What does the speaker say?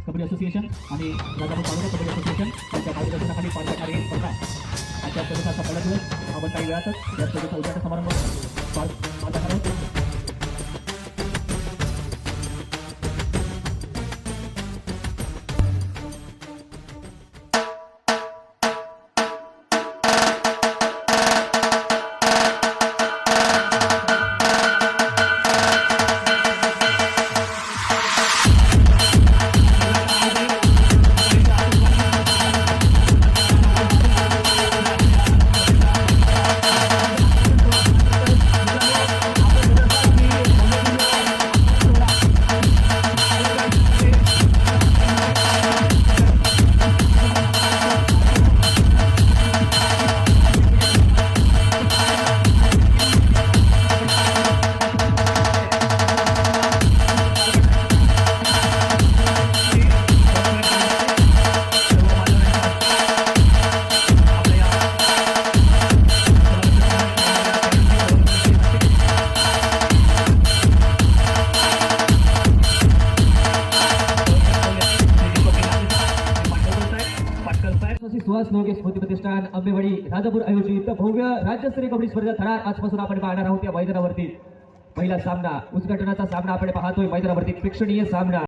Kabaddi association आणि राजापूर तालुका kabaddi association यांच्या मार्गदर्शनाखाली पार पडणारे स्पर्धा आजच्या स्पर्धेचा पहिला दिवस आपण काही वेळातच या स्पर्धेचा उद्घाटन समारंभ पार पाडणार आहोत. सुहास लोके स्मृती प्रतिष्ठान आंबेवाडी राजापूर आयोजित भव्य राज्यस्तरीय कबड्डी स्पर्धा थरार आजपासून आपण पाहणार आहोत या मैदानावरती. पहिला सामना उद्घाटनाचा सामना आपण पाहतोय मैदानावरती प्रेक्षणीय सामना.